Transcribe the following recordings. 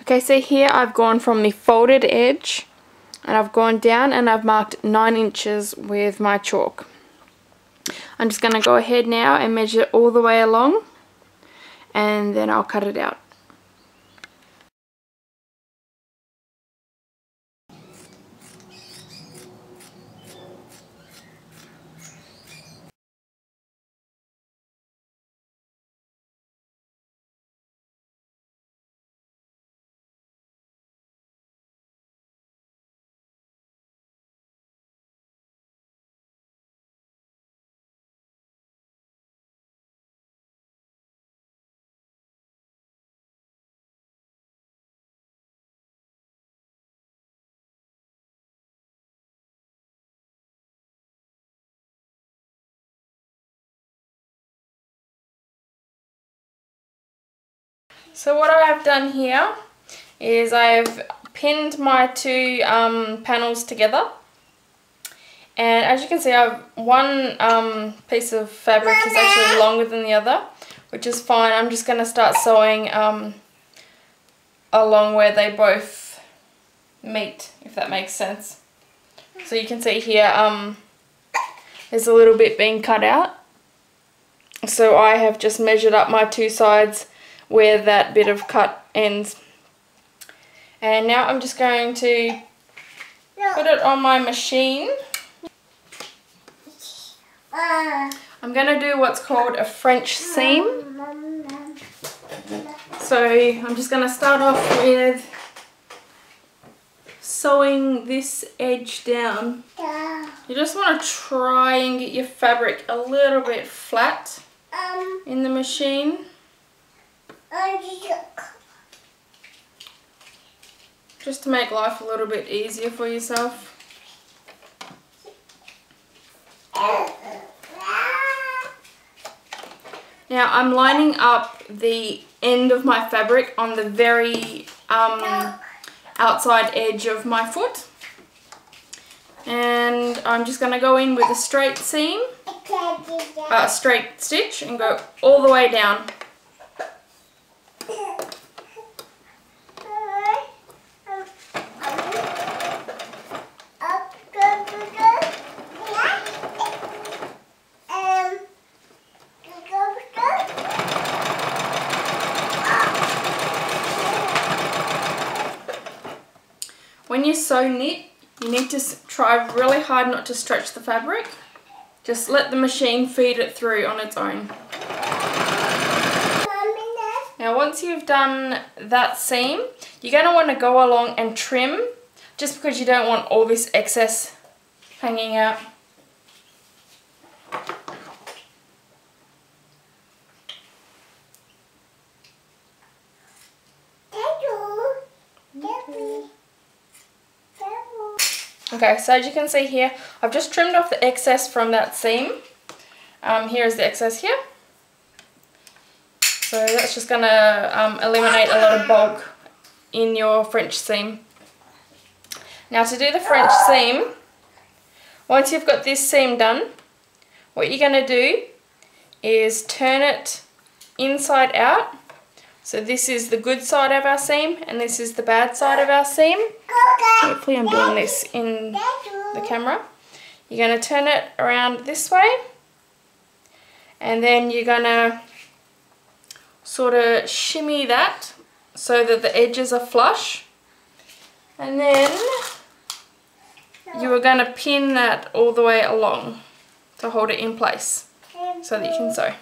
Okay, so here I've gone from the folded edge and I've gone down and I've marked 9 inches with my chalk. I'm just going to go ahead now and measure all the way along and then I'll cut it out. So what I have done here is I've pinned my two panels together, and as you can see, one piece of fabric is actually longer than the other, which is fine. I'm just going to start sewing along where they both meet, if that makes sense. So you can see here there's a little bit being cut out, so I have just measured up my two sides where that bit of cut ends. And now I'm just going to put it on my machine. I'm going to do what's called a French seam. So I'm just going to start off with sewing this edge down. You just want to try and get your fabric a little bit flat in the machine. Just to make life a little bit easier for yourself. Now I'm lining up the end of my fabric on the very outside edge of my foot. And I'm just going to go in with a straight seam, straight stitch, and go all the way down. When you sew knit, you need to try really hard not to stretch the fabric. Just let the machine feed it through on its own. Now once you've done that seam, you're going to want to go along and trim, just because you don't want all this excess hanging out. Okay, so as you can see here, I've just trimmed off the excess from that seam. Here's the excess here. So that's just going to eliminate a lot of bulk in your French seam. Now to do the French seam, once you've got this seam done, what you're going to do is turn it inside out. So this is the good side of our seam and this is the bad side of our seam. Hopefully I'm doing this in the camera. You're going to turn it around this way, and then you're going to sort of shimmy that so that the edges are flush, and then you are going to pin that all the way along to hold it in place so that you can sew.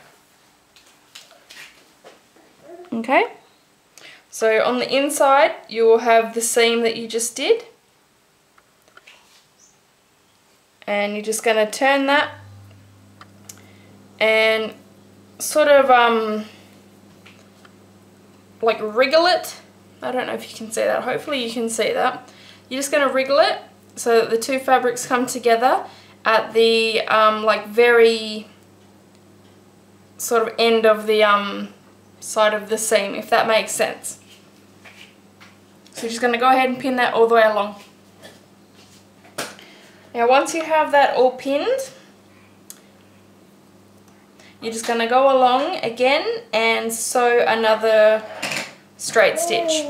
Okay, so on the inside you will have the seam that you just did, and you're just going to turn that and sort of like wriggle it. I don't know if you can see that, hopefully you can see that. You're just going to wriggle it so that the two fabrics come together at the like very sort of end of the side of the seam, if that makes sense. So you're just going to go ahead and pin that all the way along. Now once you have that all pinned, you're just going to go along again and sew another straight stitch.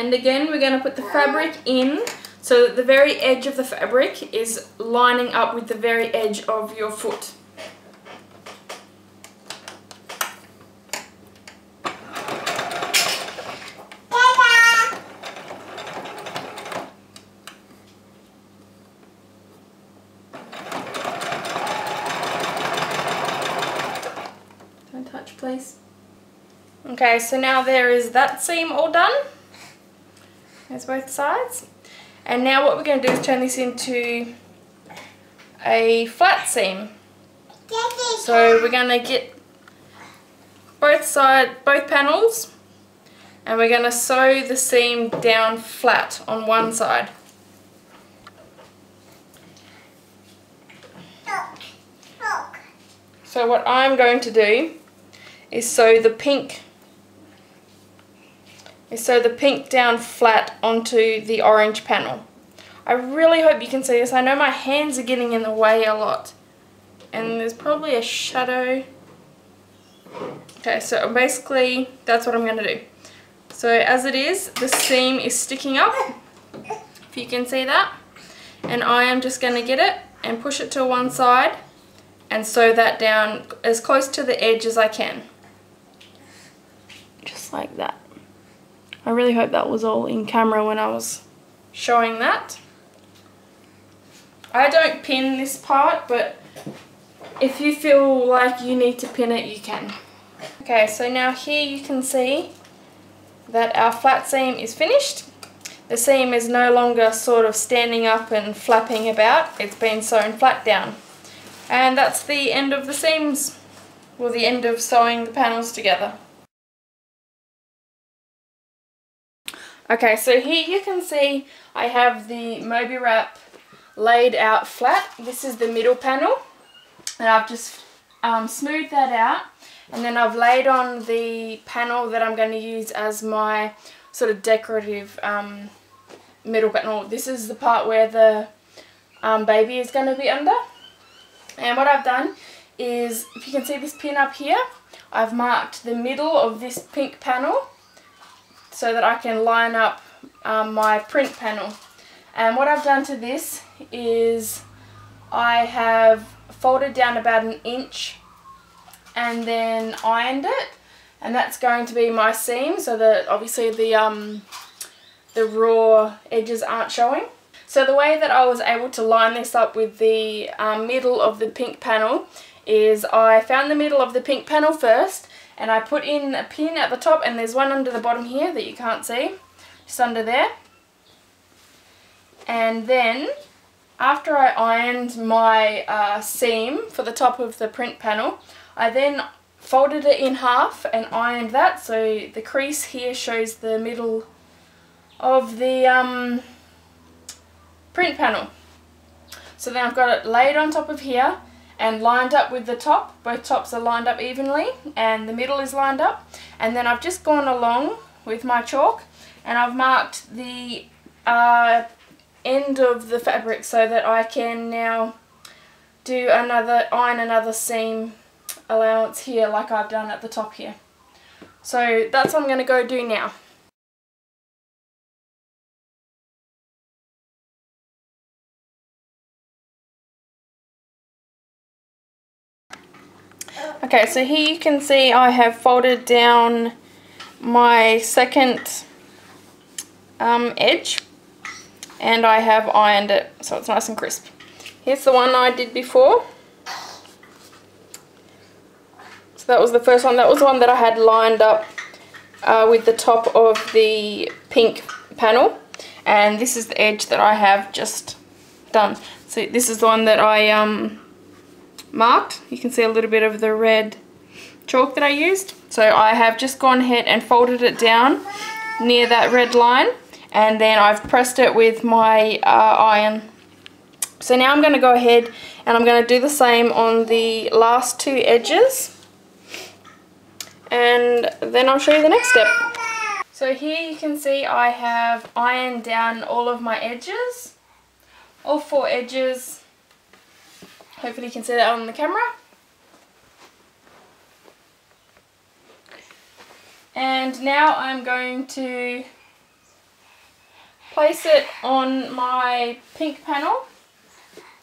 And again, we're going to put the fabric in so that the very edge of the fabric is lining up with the very edge of your foot. Don't touch, please. Okay, so now there is that seam all done. There's both sides. And now what we're going to do is turn this into a flat seam. So we're going to get both panels, and we're going to sew the seam down flat on one side. So what I'm going to do is sew the pink down flat onto the orange panel. I really hope you can see this. I know my hands are getting in the way a lot, and there's probably a shadow. Okay, so basically that's what I'm going to do. So as it is, the seam is sticking up, if you can see that, and I am just going to get it and push it to one side and sew that down as close to the edge as I can. Just like that. I really hope that was all in camera when I was showing that. I don't pin this part, but if you feel like you need to pin it, you can. Okay, so now here you can see that our flat seam is finished. The seam is no longer sort of standing up and flapping about. It's been sewn flat down. And that's the end of the seams, or the end of sewing the panels together. Okay, so here you can see I have the Moby Wrap laid out flat. This is the middle panel, and I've just smoothed that out, and then I've laid on the panel that I'm going to use as my sort of decorative middle panel. This is the part where the baby is going to be under. And what I've done is, if you can see this pin up here, I've marked the middle of this pink panel so that I can line up my print panel. And what I've done to this is I have folded down about 1 inch and then ironed it, and that's going to be my seam, so that obviously the raw edges aren't showing. So the way that I was able to line this up with the middle of the pink panel is I found the middle of the pink panel first, and I put in a pin at the top, and there's one under the bottom here that you can't see, just under there. And then after I ironed my seam for the top of the print panel, I then folded it in half and ironed that, so the crease here shows the middle of the print panel. So then I've got it laid on top of here and lined up with the top. Both tops are lined up evenly and the middle is lined up. And then I've just gone along with my chalk and I've marked the end of the fabric so that I can now iron another seam allowance here like I've done at the top here. So that's what I'm going to go do now. Okay, so here you can see I have folded down my second edge and I have ironed it so it's nice and crisp. Here's the one I did before. So that was the first one. That was the one that I had lined up with the top of the pink panel, and this is the edge that I have just done. So this is the one that I marked. You can see a little bit of the red chalk that I used. So I have just gone ahead and folded it down near that red line, and then I've pressed it with my iron. So now I'm going to go ahead and I'm going to do the same on the last two edges, and then I'll show you the next step. So here you can see I have ironed down all of my edges, all 4 edges. Hopefully you can see that on the camera. And now I'm going to place it on my pink panel.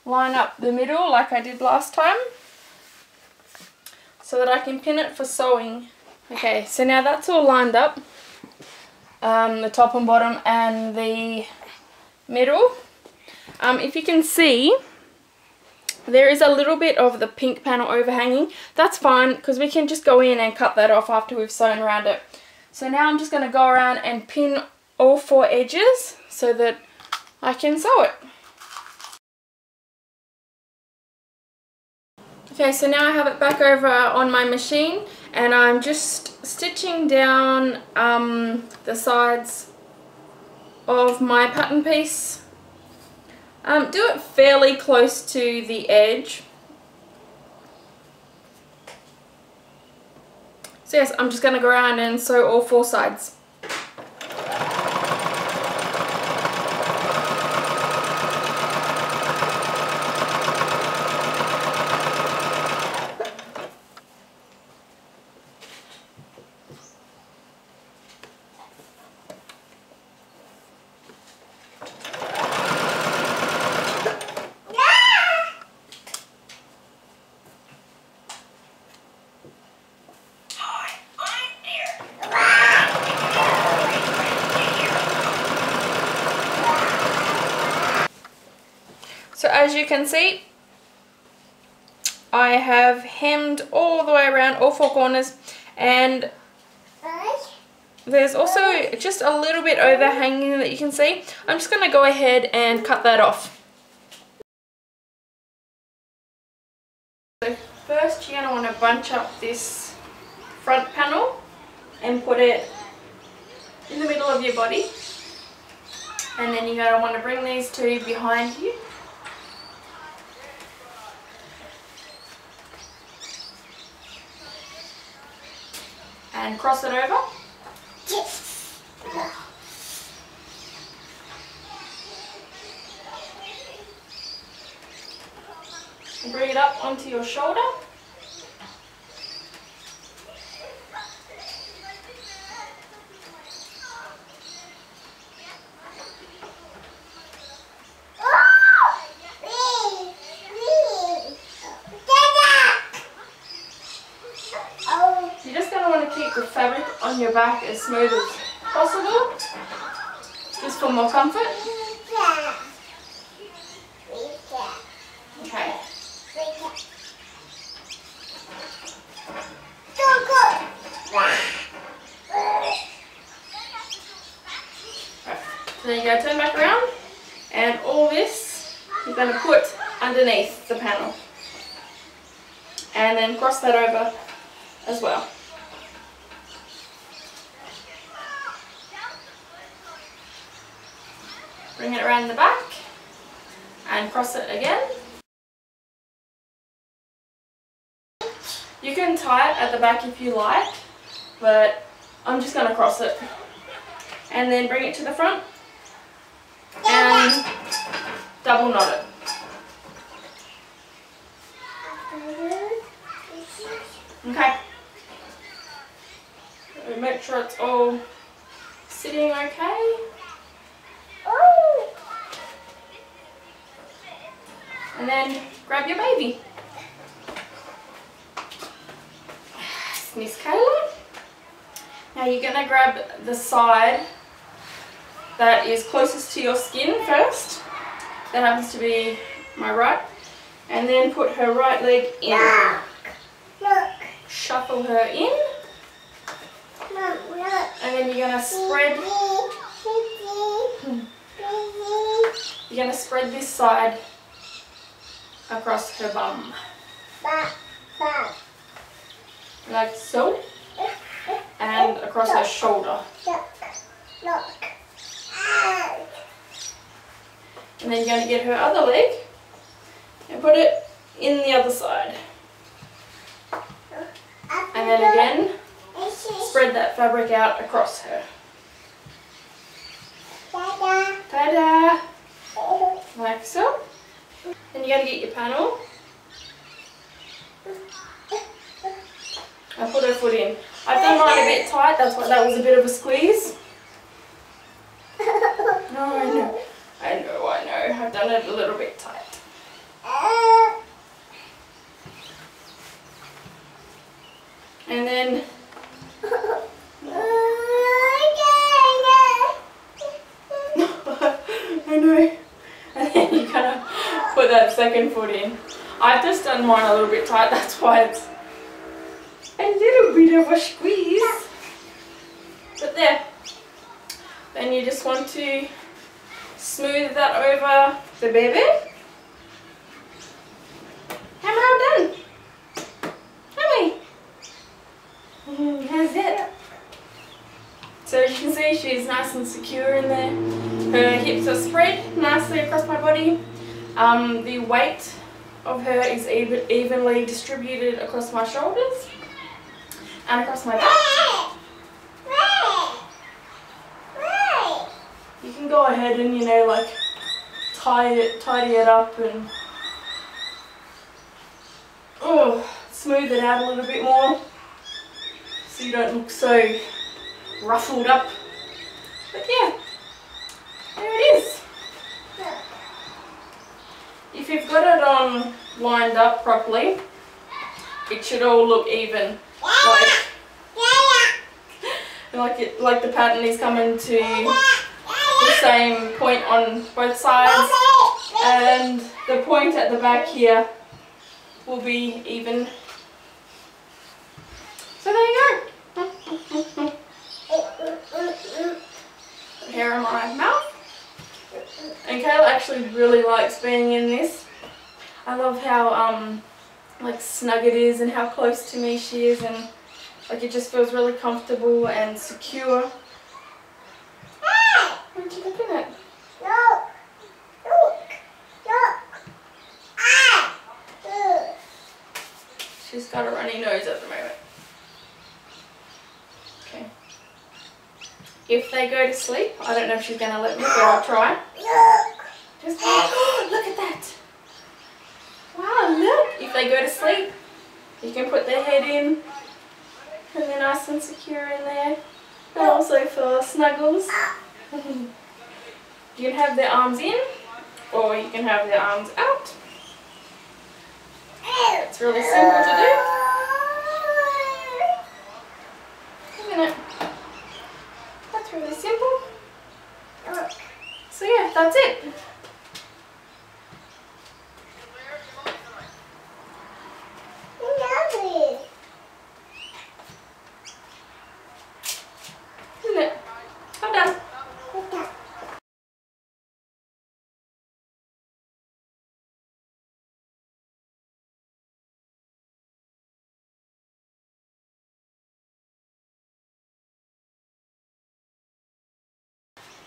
Line up the middle like I did last time, so that I can pin it for sewing. Okay, so now that's all lined up. The top and bottom and the middle. If you can see, there is a little bit of the pink panel overhanging. That's fine, because we can just go in and cut that off after we've sewn around it. So now I'm just going to go around and pin all 4 edges so that I can sew it. Okay, so now I have it back over on my machine, and I'm just stitching down the sides of my pattern piece. Do it fairly close to the edge. So yes, I'm just going to go around and sew all 4 sides. So as you can see, I have hemmed all the way around, all 4 corners, and there's also just a little bit overhanging that you can see. I'm just going to go ahead and cut that off. So first you're going to want to bunch up this front panel and put it in the middle of your body, and then you're going to want to bring these 2 behind you. And cross it over. And bring it up onto your shoulder. The fabric on your back as smooth as possible, just for more comfort. Okay. So then you go turn back around, and all this you're going to put underneath the panel, and then cross that over as well. Bring it around the back and cross it again. You can tie it at the back if you like, but I'm just going to cross it. And then bring it to the front and double knot it. Okay. So make sure it's all sitting okay. And then grab your baby. Miss Kayla. Now you're going to grab the side that is closest to your skin first. That happens to be my right. And then put her right leg in. Look. Shuffle her in. And then you're going to spread. You're going to spread this side across her bum. Like so. And across her shoulder. And then you're going to get her other leg and put it in the other side. And then again, spread that fabric out across her. Ta-da! Like so. Then you're going to get your panel and put her foot in. I've done mine a bit tight, that's why that was a bit of a squeeze. No, want it a little bit tight. And then I know. And then you kind of put that second foot in. I've just done mine a little bit tight, that's why it's a little bit of a squeeze. But there. Then you just want to smooth that over the baby. And we're all done. Aren't we? How's it? So you can see she's nice and secure in there. Her hips are spread nicely across my body. The weight of her is evenly distributed across my shoulders and across my back. You can go ahead and, you know, like tidy it up and smooth it out a little bit more so you don't look so ruffled up. But yeah, there it is. If you've got it on lined up properly, it should all look even. Like the pattern is coming to the same point on both sides, and the point at the back here will be even. So there you go. Hair in my mouth. And Kayla actually really likes being in this. I love how like snug it is and how close to me she is, and like it just feels really comfortable and secure. What are you looking at? She's got a runny nose at the moment. Okay. If they go to sleep, I don't know if she's going to let me, but I'll try. Just look at that. Wow, look. If they go to sleep, you can put their head in and they're nice and secure in there. And also for snuggles. You can have their arms in or you can have their arms out. It's really simple to do. Isn't it? That's really simple. So yeah, that's it. Isn't it? I'm done.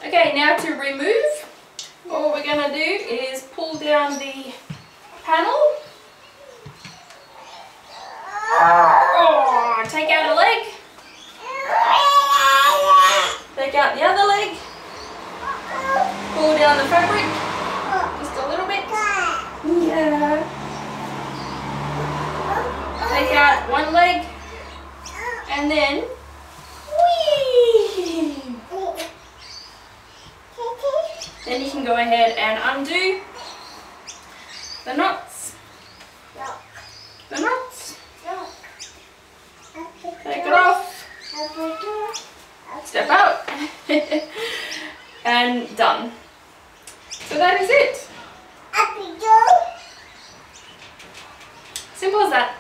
Okay, now to remove, all we're going to do is pull down the panel. Oh, take out a leg. Take out the other leg. Pull down the fabric just a little bit. Yeah. Take out one leg and then whee! Then you can go ahead and undo the knots. The knots. Take it off. Step out. And done. So that is it. Simple as that.